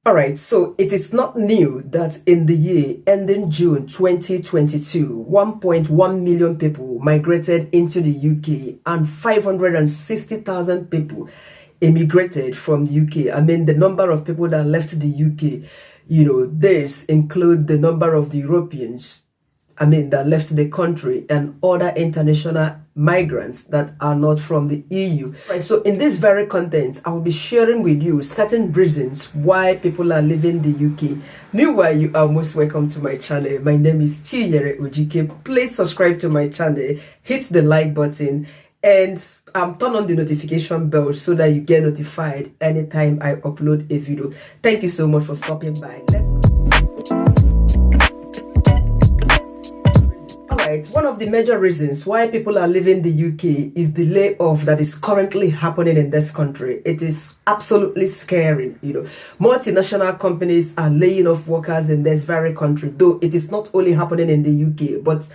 All right, so it is not new that in the year ending June 2022, 1.1 million people migrated into the UK and 560,000 people immigrated from the UK. I mean, the number of people that left the UK, this include the number of the Europeans, that left the country and other international migrants that are not from the EU. Right, so in this very content, I will be sharing with you certain reasons why people are leaving the UK. Meanwhile, you are most welcome to my channel. My name is Chinyere Ojike. Please subscribe to my channel, hit the like button, and turn on the notification bell so that you get notified anytime I upload a video. Thank you so much for stopping by. One of the major reasons why people are leaving the UK is the layoff that is currently happening in this country. It is absolutely scary. Multinational companies are laying off workers in this very country, though it is not only happening in the UK, but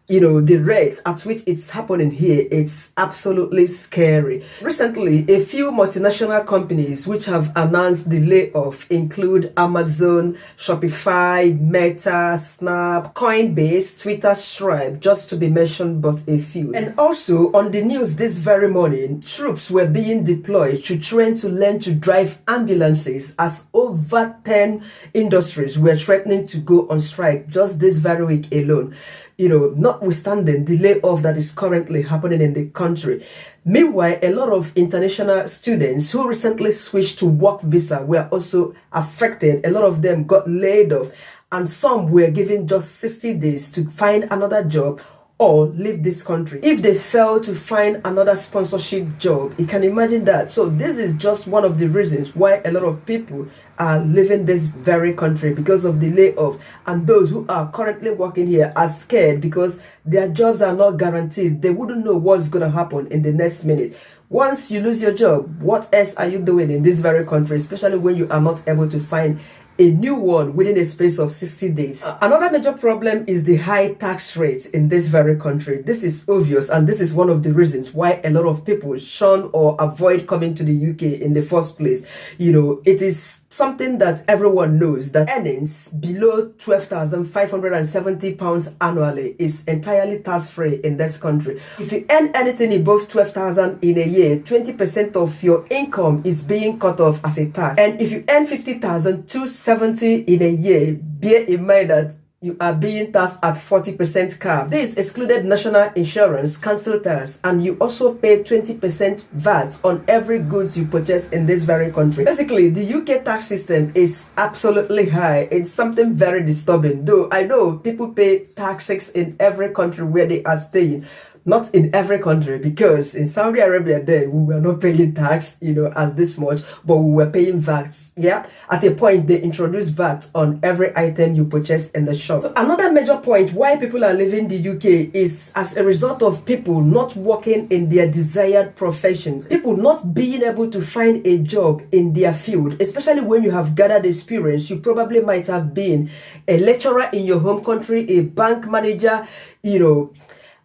the rate at which it's happening here, it's absolutely scary. Recently, a few multinational companies which have announced the layoff include Amazon, Shopify, Meta, Snap, Coinbase, Twitter, Stripe, just to be mentioned but a few. And also on the news this very morning, troops were being deployed to train to learn to drive ambulances as over 10 industries were threatening to go on strike just this very week alone. Notwithstanding the layoff that is currently happening in the country. Meanwhile, a lot of international students who recently switched to work visa were also affected. A lot of them got laid off, and some were given just 60 days to find another job or leave this country. If they fail to find another sponsorship job, you can imagine that. So this is just one of the reasons why a lot of people are leaving this very country, because of the layoff. And those who are currently working here are scared because their jobs are not guaranteed. They wouldn't know what's going to happen in the next minute. Once you lose your job, what else are you doing in this very country, especially when you are not able to find a new one within a space of 60 days. Another major problem is the high tax rates in this very country. This is obvious, and this is one of the reasons why a lot of people shun or avoid coming to the UK in the first place. It is something that everyone knows that earnings below £12,570 annually is entirely tax-free in this country. If you earn anything above 12,000 in a year, 20% of your income is being cut off as a tax. And if you earn 50,270 in a year, bear in mind that you are being taxed at 40% cap. This excluded national insurance, council tax, and you also pay 20% VAT on every goods you purchase in this very country. Basically, the UK tax system is absolutely high. It's something very disturbing. Though I know people pay taxes in every country where they are staying. Not in every country, because in Saudi Arabia then we were not paying tax, as this much, but we were paying VAT. Yeah, at a point they introduced VAT on every item you purchase in the shop. So another major point why people are leaving the UK is as a result of people not working in their desired professions, people not being able to find a job in their field, especially when you have gathered experience. You probably might have been a lecturer in your home country, a bank manager,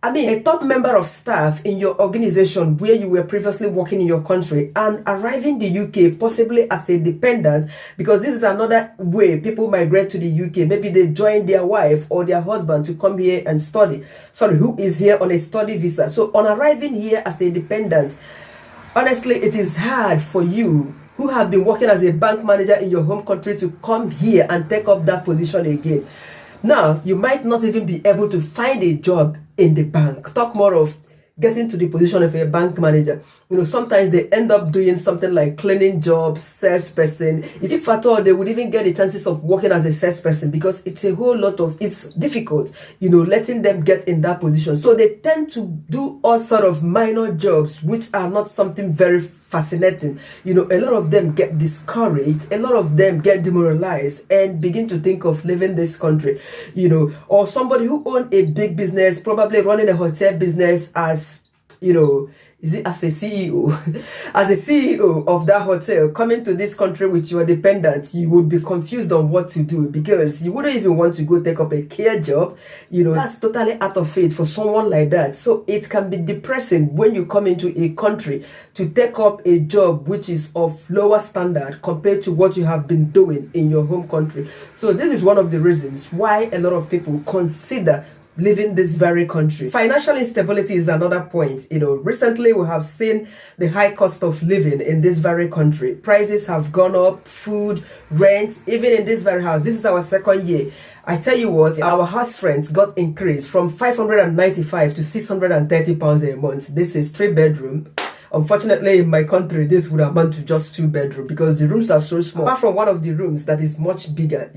a top member of staff in your organization where you were previously working in your country, and arriving the UK possibly as a dependent, because this is another way people migrate to the UK. Maybe they join their wife or their husband to come here and study. Who is here on a study visa. So on arriving here as a dependent, honestly, it is hard for you who have been working as a bank manager in your home country to come here and take up that position again. Now, you might not even be able to find a job in the bank. Talk more of getting to the position of a bank manager. Sometimes they end up doing something like cleaning jobs, salesperson. If at all, they would even get the chances of working as a salesperson, because it's difficult, letting them get in that position. So they tend to do all sort of minor jobs, which are not something very fascinating. A lot of them get discouraged, a lot of them get demoralized and begin to think of leaving this country. Or somebody who owns a big business, probably running a hotel business as is it as a CEO? As a CEO of that hotel, coming to this country with your dependents, you would be confused on what to do because you wouldn't even want to go take up a care job. That's totally out of faith for someone like that. So it can be depressing when you come into a country to take up a job which is of lower standard compared to what you have been doing in your home country. So this is one of the reasons why a lot of people consider living this very country. Financial instability is another point. Recently we have seen the high cost of living in this very country. Prices have gone up, food, rent, even in this very house. This is our second year. I tell you what, our house rent got increased from 595 to 630 pounds a month. This is 3-bedroom. Unfortunately, in my country, this would amount to just 2-bedroom because the rooms are so small. Apart from one of the rooms that is much bigger,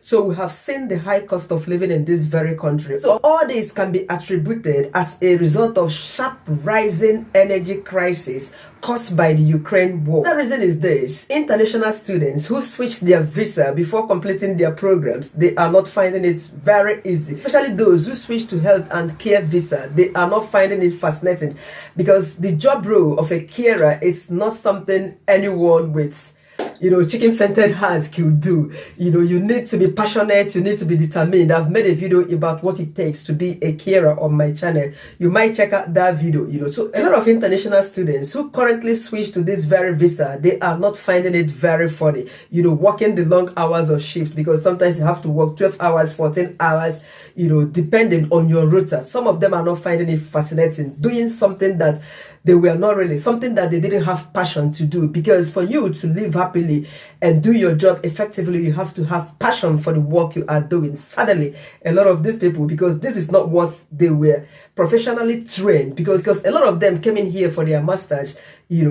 So we have seen the high cost of living in this very country. So all this can be attributed as a result of sharp rising energy crisis caused by the Ukraine war. The reason is this: international students who switch their visa before completing their programs, they are not finding it very easy. Especially those who switch to health and care visa, they are not finding it fascinating because the job role of a carer is not something anyone with chicken-fented hands could do. You need to be passionate, you need to be determined. I've made a video about what it takes to be a carer on my channel. You might check out that video. So a lot of international students who currently switch to this very visa, they are not finding it very funny, working the long hours of shift, because sometimes you have to work 12 hours, 14 hours, depending on your rota. Some of them are not finding it fascinating, doing something that they were not really, something that they didn't have passion to do. Because for you to live happily and do your job effectively, you have to have passion for the work you are doing. Sadly, a lot of these people, because this is not what they were professionally trained, because a lot of them came in here for their masters,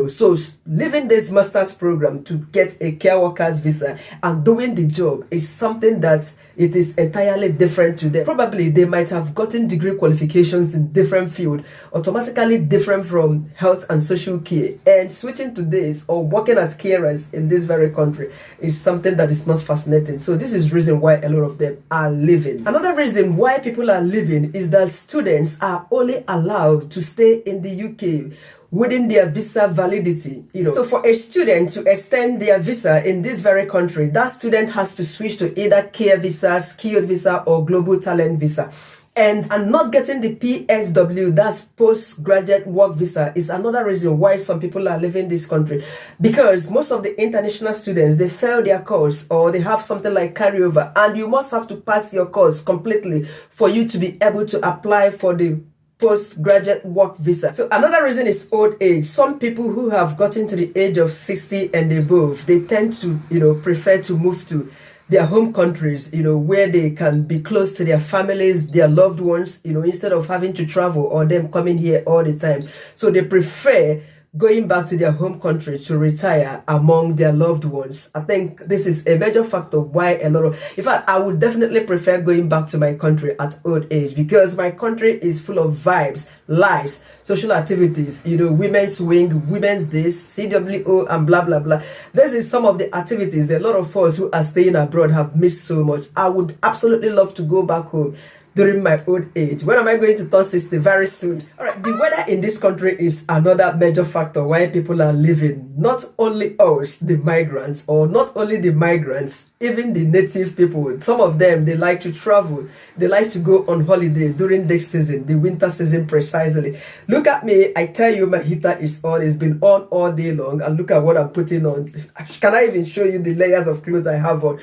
so leaving this master's program to get a care worker's visa and doing the job is something that it is entirely different to them. Probably they might have gotten degree qualifications in different field, automatically different from health and social care, and switching to this or working as carers in this very country is something that is not fascinating. So this is reason why a lot of them are leaving. Another reason why people are leaving is that students are only allowed to stay in the UK within their visa validity. So for a student to extend their visa in this very country, that student has to switch to either care visa, skilled visa, or global talent visa. And not getting the PSW, that's postgraduate work visa, is another reason why some people are leaving this country. Because most of the international students, they fail their course or they have something like carryover, and you must have to pass your course completely for you to be able to apply for the postgraduate work visa. So another reason is old age. Some people who have gotten to the age of 60 and above, they tend to, prefer to move to their home countries, where they can be close to their families, their loved ones, instead of having to travel or them coming here all the time. So they prefer going back to their home country to retire among their loved ones. I think this is a major factor why a lot of, in fact, I would definitely prefer going back to my country at old age, because my country is full of vibes, lives, social activities, women's swing, women's days, CWO, and blah, blah, blah. This is some of the activities a lot of us who are staying abroad have missed so much. I would absolutely love to go back home during my old age. When am I going to turn 60? Very soon. All right, the weather in this country is another major factor why people are leaving. Not only us, the migrants, or not only the migrants, even the native people. Some of them, they like to travel. They like to go on holiday during this season, the winter season precisely. Look at me. I tell you, my heater is on. It's been on all day long. And look at what I'm putting on. Can I even show you the layers of clothes I have on?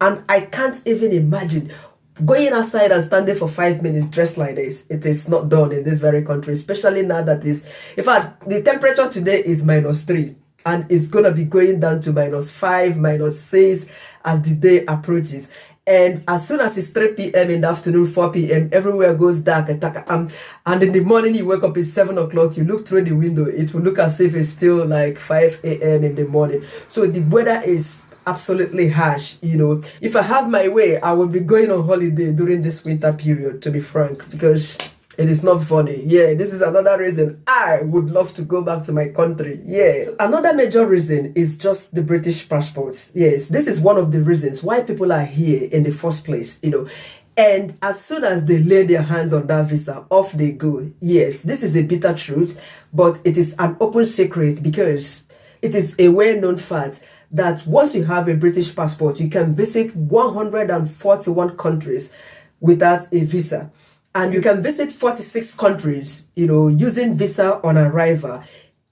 And I can't even imagine going outside and standing for 5 minutes dressed like this. It is not done in this very country, especially now that is, in fact, the temperature today is -3, and it's gonna be going down to -5, -6 as the day approaches. And as soon as it's 3 p.m. in the afternoon, 4 p.m., everywhere goes dark. And in the morning, you wake up, it's 7 o'clock, you look through the window, it will look as if it's still like 5 a.m. in the morning. So the weather is absolutely harsh. If I have my way, I will be going on holiday during this winter period, to be frank, because it is not funny. Yeah, this is another reason I would love to go back to my country. Yeah. So another major reason is just the British passports. Yes, this is one of the reasons why people are here in the first place. And as soon as they lay their hands on that visa, off they go. Yes, this is a bitter truth, but it is an open secret because it is a well-known fact that once you have a British passport, you can visit 141 countries without a visa. And you can visit 46 countries, using visa on arrival,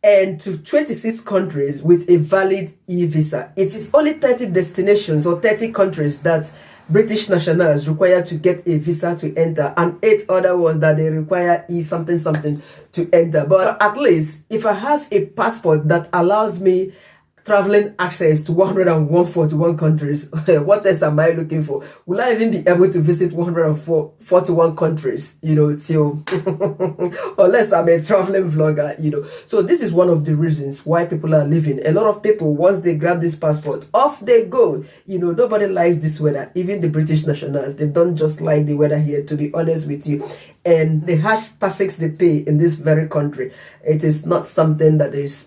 and to 26 countries with a valid e-visa. It is only 30 destinations or 30 countries that British nationals require to get a visa to enter, and 8 other ones that they require something to enter. But at least if I have a passport that allows me traveling access to 141 countries, what else am I looking for? Will I even be able to visit 141 countries, till unless I'm a traveling vlogger, So this is one of the reasons why people are leaving. A lot of people, once they grab this passport, off they go. Nobody likes this weather. Even the British nationals, they don't just like the weather here, to be honest with you. And the harsh taxes they pay in this very country, it is not something that is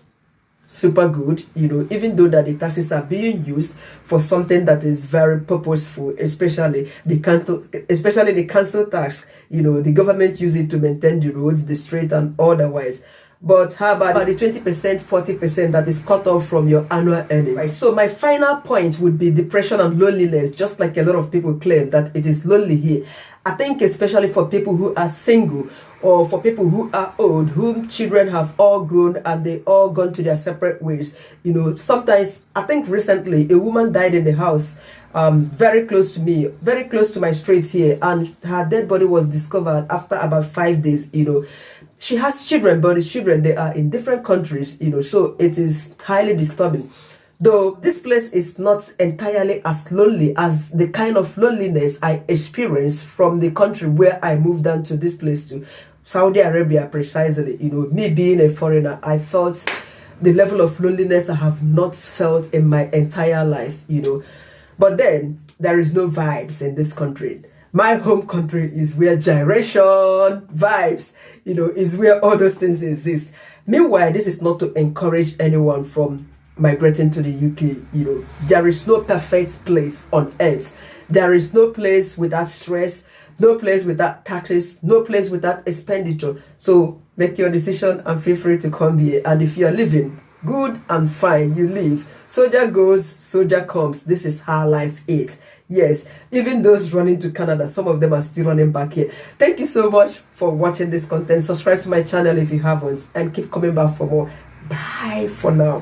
super good, even though that the taxes are being used for something that is very purposeful, especially the council tax. The government use it to maintain the roads, the street, and otherwise. But how about the 20%, 40% that is cut off from your annual earnings? Right. So my final point would be depression and loneliness, just like a lot of people claim that it is lonely here. I think especially for people who are single, or for people who are old, whom children have all grown and they all gone to their separate ways. Sometimes, I think recently, a woman died in the house very close to me, very close to my street here, and her dead body was discovered after about 5 days. She has children, but the children, they are in different countries, so it is highly disturbing. Though this place is not entirely as lonely as the kind of loneliness I experienced from the country where I moved down to this place, to Saudi Arabia precisely. Me being a foreigner, I felt the level of loneliness I have not felt in my entire life, But then, there is no vibes in this country. My home country is where gyration, vibes, is where all those things exist. Meanwhile, this is not to encourage anyone from migrating to the UK. There is no perfect place on earth. There is no place without stress, no place without taxes, no place without expenditure. So make your decision and feel free to come here. And if you are living good and fine, you live. Soldier goes, soldier comes. This is how life is. Yes, even those running to Canada, some of them are still running back here. Thank you so much for watching this content. Subscribe to my channel if you haven't, and keep coming back for more. Bye for now.